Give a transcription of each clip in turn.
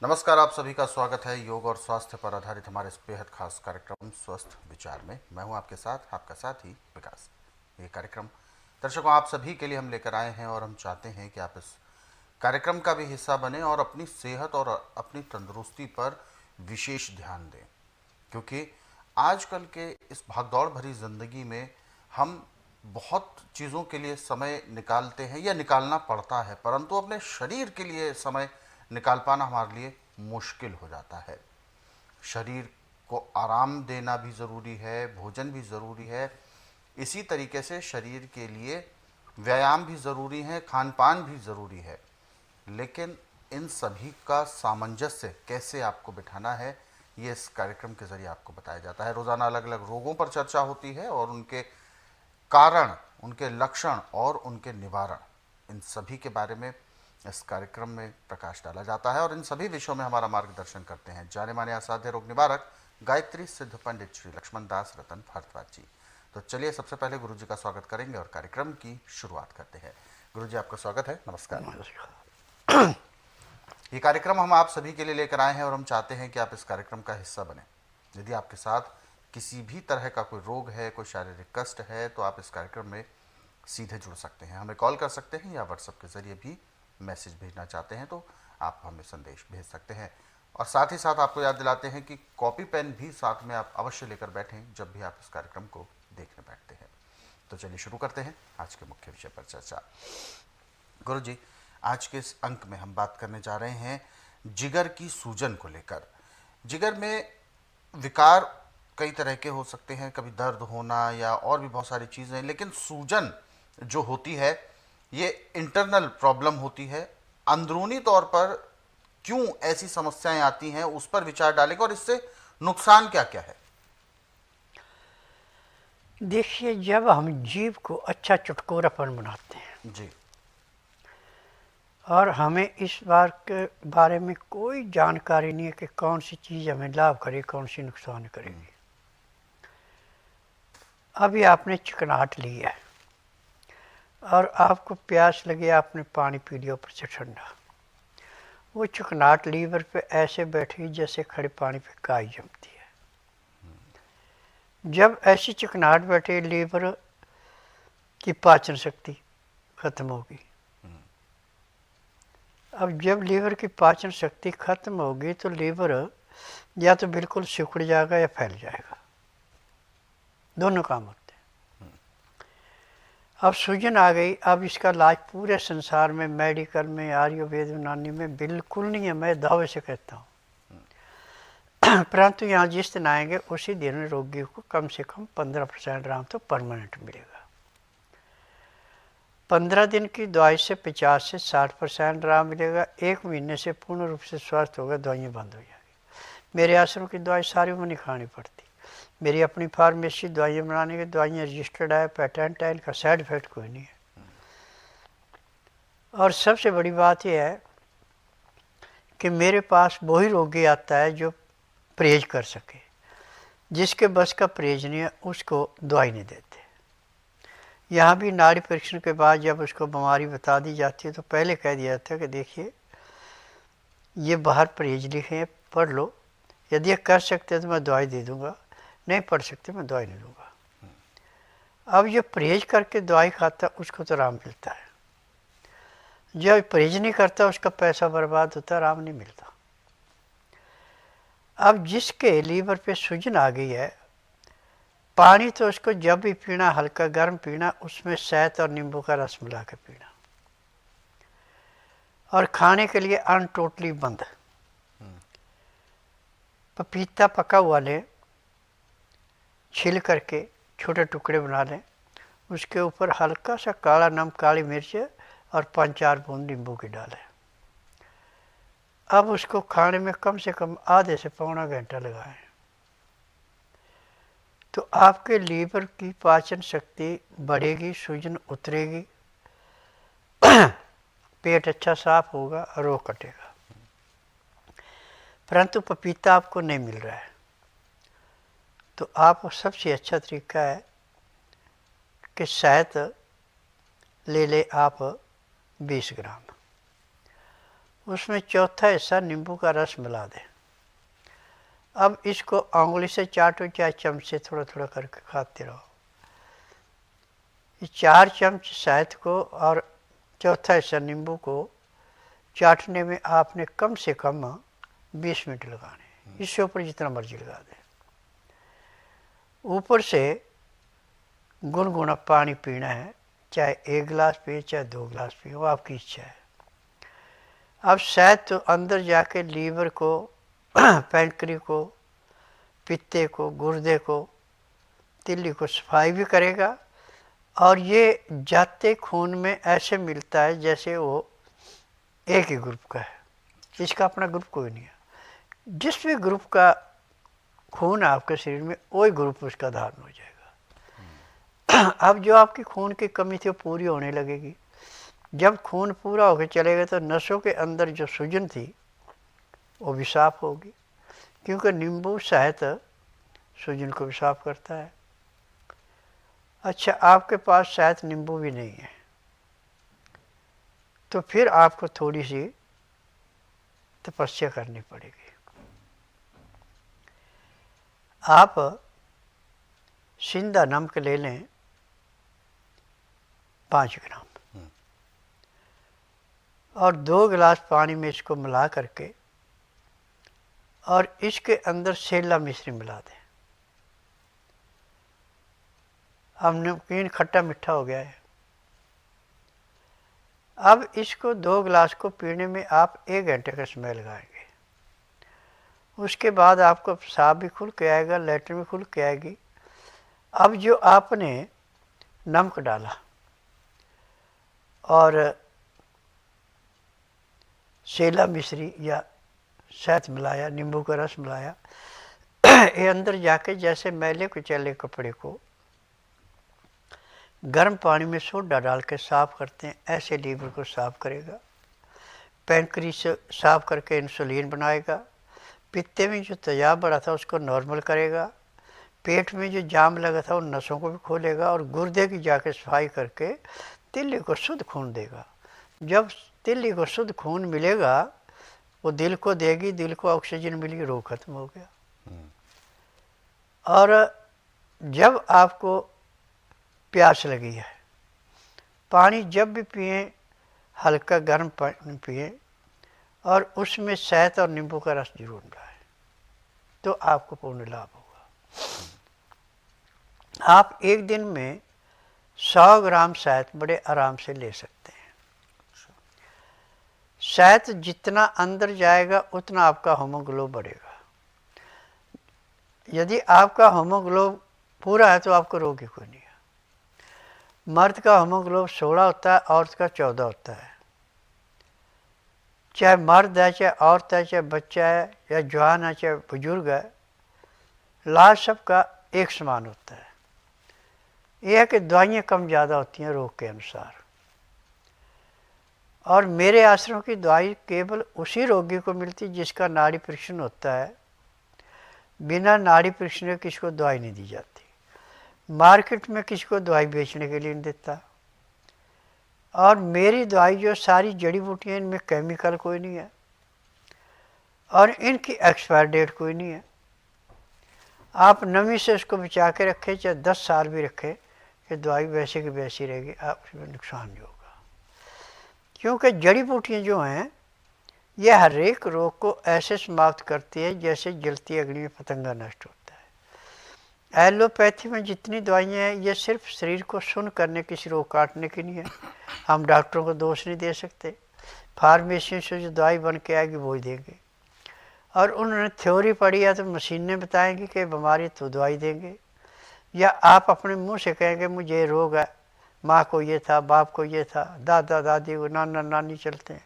नमस्कार, आप सभी का स्वागत है योग और स्वास्थ्य पर आधारित हमारे इस बेहद खास कार्यक्रम स्वस्थ विचार में। मैं हूं आपके साथ आपका साथी विकास। ये कार्यक्रम दर्शकों आप सभी के लिए हम लेकर आए हैं और हम चाहते हैं कि आप इस कार्यक्रम का भी हिस्सा बने और अपनी सेहत और अपनी तंदुरुस्ती पर विशेष ध्यान दें, क्योंकि आजकल के इस भागदौड़ भरी ज़िंदगी में हम बहुत चीज़ों के लिए समय निकालते हैं या निकालना पड़ता है, परंतु अपने शरीर के लिए समय निकाल पाना हमारे लिए मुश्किल हो जाता है। शरीर को आराम देना भी ज़रूरी है, भोजन भी ज़रूरी है, इसी तरीके से शरीर के लिए व्यायाम भी ज़रूरी है, खान पान भी ज़रूरी है। लेकिन इन सभी का सामंजस्य कैसे आपको बिठाना है, ये इस कार्यक्रम के ज़रिए आपको बताया जाता है। रोज़ाना अलग अलग रोगों पर चर्चा होती है और उनके कारण, उनके लक्षण और उनके निवारण, इन सभी के बारे में इस कार्यक्रम में प्रकाश डाला जाता है और इन सभी विषयों में हमारा मार्गदर्शन करते हैं जाने माने असाध्य रोग निवारक गायत्री सिद्ध पंडित श्री लक्ष्मण दास रतन भारद्वाज जी। तो चलिए सबसे पहले गुरु जी का स्वागत करेंगे और कार्यक्रम की शुरुआत करते हैं। गुरु जी, आपका स्वागत है। नमस्कार। ये कार्यक्रम हम आप सभी के लिए लेकर आए हैं और हम चाहते हैं कि आप इस कार्यक्रम का हिस्सा बने। यदि आपके साथ किसी भी तरह का कोई रोग है, कोई शारीरिक कष्ट है, तो आप इस कार्यक्रम में सीधे जुड़ सकते हैं, हमें कॉल कर सकते हैं या व्हाट्सएप के ज़रिए भी मैसेज भेजना चाहते हैं तो आप हमें संदेश भेज सकते हैं। और साथ ही साथ आपको याद दिलाते हैं कि कॉपी पेन भी साथ में आप अवश्य लेकर बैठें जब भी आप इस कार्यक्रम को देखने बैठते हैं। तो चलिए शुरू करते हैं आज के मुख्य विषय पर चर्चा। गुरु जी, आज के इस अंक में हम बात करने जा रहे हैं जिगर की सूजन को लेकर। जिगर में विकार कई तरह के हो सकते हैं, कभी दर्द होना या और भी बहुत सारी चीज़ें, लेकिन सूजन जो होती है ये इंटरनल प्रॉब्लम होती है। अंदरूनी तौर पर क्यों ऐसी समस्याएं आती हैं उस पर विचार डालेंगे और इससे नुकसान क्या क्या है। देखिए, जब हम जीव को अच्छा चुटकुरापन बनाते हैं जी। और हमें इस बार के बारे में कोई जानकारी नहीं है कि कौन सी चीज़ हमें लाभ करे, कौन सी नुकसान करेगी। अभी आपने चिकनाहट ली है और आपको प्यास लगी, आपने पानी पी लिया ऊपर से ठंडा। वो चिकनाहट लीवर पे ऐसे बैठी जैसे खड़े पानी पे काई जमती है। जब ऐसी चिकनाहट बैठे, लीवर की पाचन शक्ति खत्म होगी। अब जब लीवर की पाचन शक्ति खत्म होगी तो लीवर या तो बिल्कुल सिकुड़ जाएगा या फैल जाएगा, दोनों काम होते हैं। अब सूजन आ गई। अब इसका इलाज पूरे संसार में, मेडिकल में, आयुर्वेद यूनानी में बिल्कुल नहीं है, मैं दावे से कहता हूँ। परंतु यहाँ जिस दिन आएंगे उसी दिन रोगी को कम से कम 15% आराम तो परमानेंट मिलेगा। 15 दिन की दवाई से 50 से 60% आराम मिलेगा। 1 महीने से पूर्ण रूप से स्वस्थ होगा, दवाइयाँ बंद हो जाएगी। मेरे आश्रम की दवाई सारी को नहीं खानी पड़ती। मेरी अपनी फार्मेसी दवाइयाँ बनाने की, दवाइयाँ रजिस्टर्ड है, पेटेंट है, इनका साइड इफेक्ट कोई नहीं है। और सबसे बड़ी बात यह है कि मेरे पास वही रोगी आता है जो परहेज कर सके। जिसके बस का परहेज नहीं है उसको दवाई नहीं देते। यहाँ भी नाड़ी परीक्षण के बाद जब उसको बीमारी बता दी जाती है तो पहले कह दिया जाता है कि देखिए ये बाहर परहेज लिखे हैं, पढ़ लो, यदि ये कर सकते हैं तो मैं दवाई दे दूँगा, नहीं पढ़ सकते मैं दवाई नहीं दूँगा। अब ये परहेज करके दवाई खाता उसको तो आराम मिलता है, जब परहेज नहीं करता उसका पैसा बर्बाद होता, आराम नहीं मिलता। अब जिसके लीवर पे सूजन आ गई है, पानी तो उसको जब भी पीना हल्का गर्म पीना, उसमें शहद और नींबू का रस मिला के पीना। और खाने के लिए अन्न टोटली बंद। पपीता पका हुआ लें, छिल करके छोटे टुकड़े बना लें, उसके ऊपर हल्का सा काला नमक, काली मिर्च और 5-4 बूंद नींबू की डालें। अब उसको खाने में कम से कम आधे से पौना घंटा लगाएं तो आपके लीवर की पाचन शक्ति बढ़ेगी, सूजन उतरेगी, पेट अच्छा साफ होगा, रोग कटेगा। परंतु पपीता आपको नहीं मिल रहा है तो आप सबसे अच्छा तरीका है कि शहद ले ले आप 20 ग्राम, उसमें चौथा हिस्सा नींबू का रस मिला दें। अब इसको उंगली से चाटो, चाहे चमच से थोड़ा थोड़ा करके खाते रहो। ये 4 चम्मच शहद को और चौथा हिस्सा नींबू को चाटने में आपने कम से कम 20 मिनट लगाने, इससे ऊपर जितना मर्जी लगा दें। ऊपर से गुनगुना पानी पीना है, चाहे 1 गिलास पिए चाहे 2 गिलास पिए, वो आपकी इच्छा है। अब शहद तो अंदर जाके लीवर को, पैंक्री को, पित्ते को, गुर्दे को, तिल्ली को सफाई भी करेगा और ये जाते खून में ऐसे मिलता है जैसे वो एक ही ग्रुप का है, इसका अपना ग्रुप कोई नहीं है। जिस भी ग्रुप का खून आपके शरीर में वही ग्रुप उसका धारण हो जाएगा। अब जो आपकी खून की कमी थी वो पूरी होने लगेगी। जब खून पूरा होकर चलेगा तो नसों के अंदर जो सूजन थी वो भी साफ होगी, क्योंकि नींबू शहद सूजन को भी साफ करता है। अच्छा, आपके पास शायद नींबू भी नहीं है तो फिर आपको थोड़ी सी तपस्या करनी पड़ेगी। आप सिंधा नमक ले लें 5 ग्राम और 2 गिलास पानी में इसको मिला करके और इसके अंदर सेला मिश्री मिला दें। अब नमकीन खट्टा मीठा हो गया है। अब इसको 2 गिलास को पीने में आप 1 घंटे का समय लगाएंगे। उसके बाद आपको पेशाब भी खुल के आएगा, लैट्रिन भी खुल के आएगी। अब जो आपने नमक डाला और सेला मिश्री या शहद मिलाया, नींबू का रस मिलाया, ये अंदर जाके जैसे मैले कुचैले कपड़े को गर्म पानी में सोडा डाल के साफ़ करते हैं, ऐसे लीवर को साफ़ करेगा। पैंक्री से साफ़ करके इंसुलिन बनाएगा। पित्ते में जो तेजाब बढ़ा था उसको नॉर्मल करेगा। पेट में जो जाम लगा था उन नसों को भी खोलेगा और गुर्दे की जाके सफाई करके तिल्ली को शुद्ध खून देगा। जब तिल्ली को शुद्ध खून मिलेगा वो दिल को देगी, दिल को ऑक्सीजन मिली, रोग खत्म हो गया। और जब आपको प्यास लगी है, पानी जब भी पिए हल्का गर्म पानी पिए और उसमें शहद और नींबू का रस जरूर मिलाएं, तो आपको पूर्ण लाभ होगा। आप एक दिन में 100 ग्राम शहद बड़े आराम से ले सकते हैं। शहद जितना अंदर जाएगा उतना आपका होमोग्लोब बढ़ेगा। यदि आपका होमोग्लोब पूरा है तो आपको रोग ही कोई नहीं है। मर्द का होमोग्लोब 16 होता है, औरत का 14 होता है। चाहे मर्द है, चाहे औरत है, चाहे बच्चा है या जवान है, चाहे बुजुर्ग है, लाज सबका एक समान होता है। यह है कि दवाइयाँ कम ज़्यादा होती हैं रोग के अनुसार। और मेरे आश्रम की दवाई केवल उसी रोगी को मिलती जिसका नाड़ी परीक्षण होता है। बिना नाड़ी परीक्षण के किसी को दवाई नहीं दी जाती। मार्केट में किसी को दवाई बेचने के लिए नहीं देता। और मेरी दवाई जो सारी जड़ी बूटियाँ, इनमें केमिकल कोई नहीं है और इनकी एक्सपायर डेट कोई नहीं है। आप नमी से उसको बचा के रखें, चाहे 10 साल भी रखें, कि दवाई वैसे की वैसी रहेगी, आपको नुकसान नहीं होगा। क्योंकि जड़ी बूटियाँ जो हैं ये हर एक रोग को ऐसे समाप्त करती है जैसे जलती अग्नि में पतंगा नष्ट होता है। एलोपैथी में जितनी दवाइयाँ हैं ये सिर्फ शरीर को सुन्न करने, किसी रोग काटने की नहीं है। हम डॉक्टरों को दोष नहीं दे सकते। फार्मेसी से जो दवाई बन के आएगी वो ही देंगे। और उन्होंने थ्योरी पढ़ी है तो मशीनें बताएंगी कि बीमारी तो दवाई देंगे। या आप अपने मुंह से कहेंगे मुझे ये रोग है, माँ को ये था, बाप को ये था, दादा दादी को, नाना नानी चलते हैं।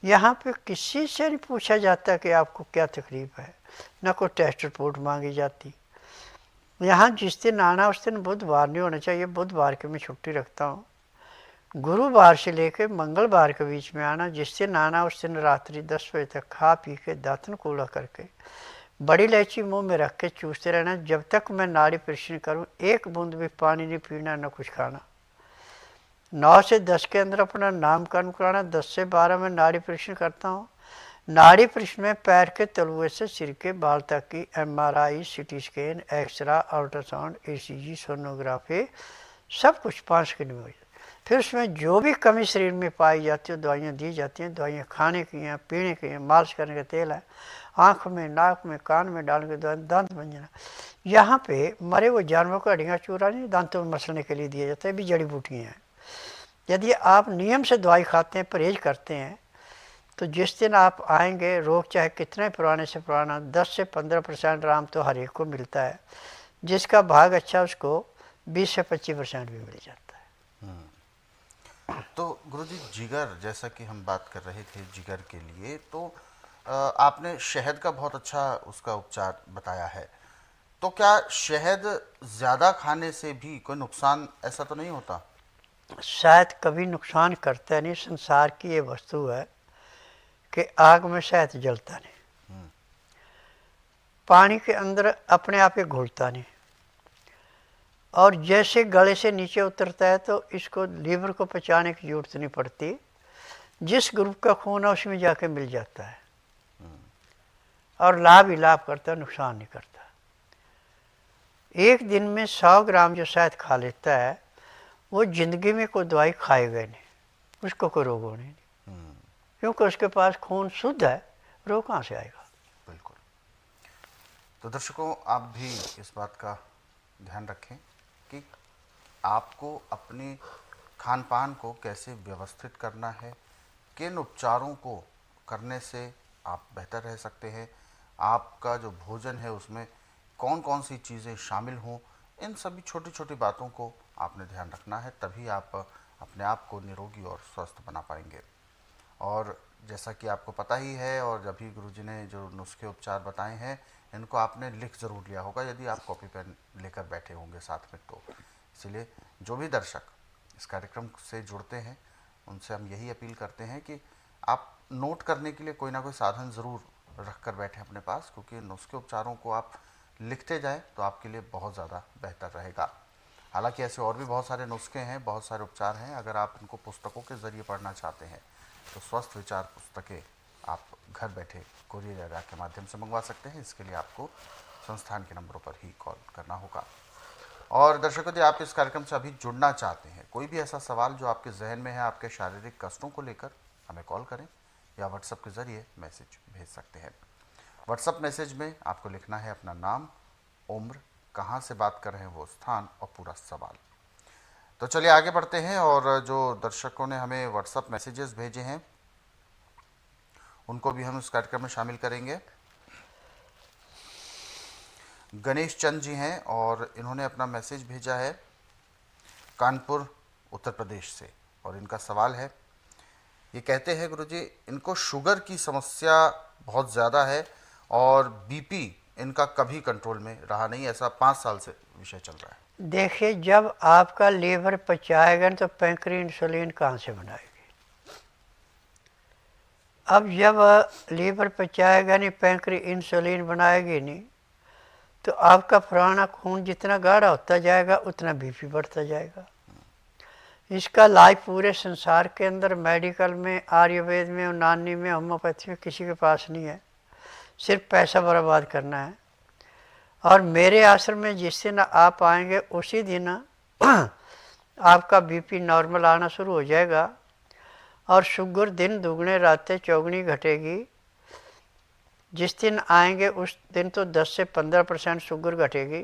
यहाँ पे किसी से नहीं पूछा जाता कि आपको क्या तकलीफ है, ना कोई टेस्ट रिपोर्ट मांगी जाती। यहाँ जिस दिन आना उस दिन बुधवार नहीं होना चाहिए। बुधवार की मैं छुट्टी रखता हूँ। गुरुवार से लेकर मंगलवार के बीच में आना। जिस दिन आना उस दिन रात्रि 10 बजे तक खा पी के दातन कूड़ा करके बड़ी इलायची मुंह में रख के चूसते रहना जब तक मैं नाड़ी परीक्षण करूँ। एक बूंद भी पानी नहीं पीना, ना कुछ खाना। 9 से 10 के अंदर अपना नामकरण कराना, 10 से 12 में नाड़ी परीक्षण करता हूँ। नाड़ी परीक्षण में पैर के तलुए से सिर के बाल तक की MRI, CT scan, x-ray, ultrasound, ECG, sonography, सब कुछ 5 के में हो जाता है। फिर उसमें जो भी कमी शरीर में पाई जाती है दवाइयाँ दी जाती हैं। दवाइयाँ खाने की हैं, पीने की हैं, मालिश करने का तेल है, आँख में, नाक में, कान में डालने के दवाई, दांत भंजना। यहाँ पे मरे हुए जानवरों का हड्डियाँ चूरा नहीं, दांतों में मसलने के लिए दिया जाता है, भी जड़ी बूटियाँ हैं। यदि आप नियम से दवाई खाते हैं, परहेज करते हैं, तो जिस दिन आप आएंगे, रोग चाहे कितने पुराने से पुराना, 10 से 15% आराम तो हर एक को मिलता है। जिसका भाग अच्छा उसको 20 से 25% भी मिल जाता है। तो गुरुजी, जिगर, जैसा कि हम बात कर रहे थे जिगर के लिए, तो आपने शहद का बहुत अच्छा उसका उपचार बताया है। तो क्या शहद ज़्यादा खाने से भी कोई नुकसान ऐसा तो नहीं होता? शायद कभी नुकसान करता नहीं। संसार की ये वस्तु है कि आग में शहद जलता नहीं, पानी के अंदर अपने आप ही घुलता नहीं, और जैसे गले से नीचे उतरता है तो इसको लीवर को पचाने की जरूरत नहीं पड़ती। जिस ग्रुप का खून है उसमें जाके मिल जाता है और लाभ ही लाभ करता है, नुकसान नहीं करता। एक दिन में 100 ग्राम जो शहद खा लेता है वो जिंदगी में कोई दवाई खाएगा नहीं, उसको कोई रोग होने नहीं, क्योंकि उसके पास खून शुद्ध है, रोग कहाँ से आएगा। बिल्कुल। तो दर्शकों, आप भी इस बात का ध्यान रखें कि आपको अपने खान पान को कैसे व्यवस्थित करना है, किन उपचारों को करने से आप बेहतर रह सकते हैं, आपका जो भोजन है उसमें कौन कौन सी चीज़ें शामिल हों, इन सभी छोटी छोटी बातों को आपने ध्यान रखना है, तभी आप अपने आप को निरोगी और स्वस्थ बना पाएंगे। और जैसा कि आपको पता ही है, और अभी गुरुजी ने जो नुस्खे उपचार बताए हैं इनको आपने लिख ज़रूर लिया होगा यदि आप कॉपी पेन लेकर बैठे होंगे साथ में। तो इसलिए जो भी दर्शक इस कार्यक्रम से जुड़ते हैं उनसे हम यही अपील करते हैं कि आप नोट करने के लिए कोई ना कोई साधन ज़रूर रख कर बैठें अपने पास, क्योंकि नुस्खे उपचारों को आप लिखते जाएं तो आपके लिए बहुत ज़्यादा बेहतर रहेगा। हालांकि ऐसे और भी बहुत सारे नुस्खे हैं, बहुत सारे उपचार हैं। अगर आप इनको पुस्तकों के ज़रिए पढ़ना चाहते हैं तो स्वस्थ विचार पुस्तकें आप घर बैठे कोरियर के माध्यम से मंगवा सकते हैं। इसके लिए आपको संस्थान के नंबरों पर ही कॉल करना होगा। और दर्शकों, यदि आप इस कार्यक्रम से अभी जुड़ना चाहते हैं, कोई भी ऐसा सवाल जो आपके जहन में है आपके शारीरिक कष्टों को लेकर, हमें कॉल करें या व्हाट्सएप के ज़रिए मैसेज भेज सकते हैं। व्हाट्सएप मैसेज में आपको लिखना है अपना नाम, उम्र, कहाँ से बात कर रहे हैं वो स्थान और पूरा सवाल। तो चलिए आगे बढ़ते हैं, और जो दर्शकों ने हमें व्हाट्सएप मैसेजेस भेजे हैं उनको भी हम इस कार्यक्रम में शामिल करेंगे। गणेश चंद जी हैं और इन्होंने अपना मैसेज भेजा है कानपुर उत्तर प्रदेश से, और इनका सवाल है, ये कहते हैं गुरुजी इनको शुगर की समस्या बहुत ज़्यादा है और बीपी इनका कभी कंट्रोल में रहा नहीं, ऐसा 5 साल से विषय चल रहा है। देखिए, जब आपका लीवर पचाएगा तो पैंक्री इंसुलिन कहाँ से बनाएगी। अब जब लीवर पचाएगा नहीं, पैंक्री इंसुलिन बनाएगी नहीं, तो आपका पुराना खून जितना गाढ़ा होता जाएगा उतना बीपी बढ़ता जाएगा। इसका इलाज पूरे संसार के अंदर मेडिकल में, आयुर्वेद में, यूनानी में, होम्योपैथी में किसी के पास नहीं है। सिर्फ पैसा बर्बाद करना है। और मेरे आश्रम में जिस दिन आप आएंगे उसी दिन आपका बीपी नॉर्मल आना शुरू हो जाएगा, और शुगर दिन दुगने रातें चौगुनी घटेगी। जिस दिन आएंगे उस दिन तो 10 से 15% शुगर घटेगी।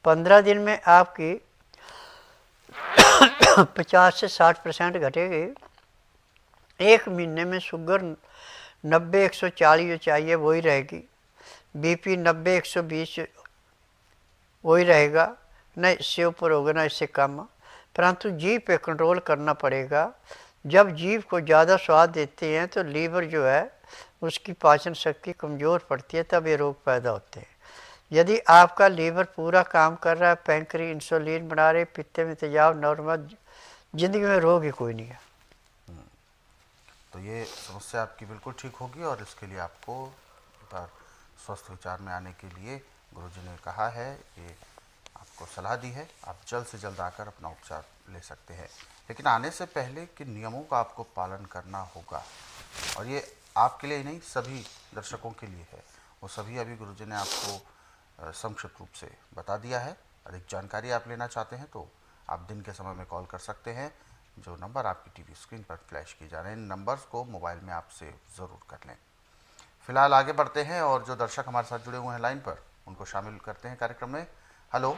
15 दिन में आपकी 50 से 60% घटेगी। एक महीने में शुगर 90-140 जो चाहिए वही रहेगी, बीपी 90-120 वही रहेगा, न इससे ऊपर होगा न इससे कम। परंतु जीभ पे कंट्रोल करना पड़ेगा। जब जीभ को ज़्यादा स्वाद देते हैं तो लीवर जो है उसकी पाचन शक्ति कमज़ोर पड़ती है, तब ये रोग पैदा होते हैं। यदि आपका लीवर पूरा काम कर रहा है, पैंक्री इंसुलिन बना रहे, पित्ते में तेजाब नॉर्मल, ज़िंदगी में रोग ही कोई नहीं है। तो ये समस्या आपकी बिल्कुल ठीक होगी, और इसके लिए आपको स्वस्थ विचार में आने के लिए गुरुजी ने कहा है कि आप को सलाह दी है आप जल्द से जल्द आकर अपना उपचार ले सकते हैं। लेकिन आने से पहले किन नियमों का आपको पालन करना होगा, और ये आपके लिए ही नहीं सभी दर्शकों के लिए है, वो सभी अभी गुरुजी ने आपको संक्षिप्त रूप से बता दिया है। अधिक जानकारी आप लेना चाहते हैं तो आप दिन के समय में कॉल कर सकते हैं। जो नंबर आपकी टीवी स्क्रीन पर फ्लैश किए जा रहे हैं, इन नंबर्स को मोबाइल में आप सेव ज़रूर कर लें। फिलहाल आगे बढ़ते हैं और जो दर्शक हमारे साथ जुड़े हुए हैं लाइन पर, उनको शामिल करते हैं कार्यक्रम में। हेलो।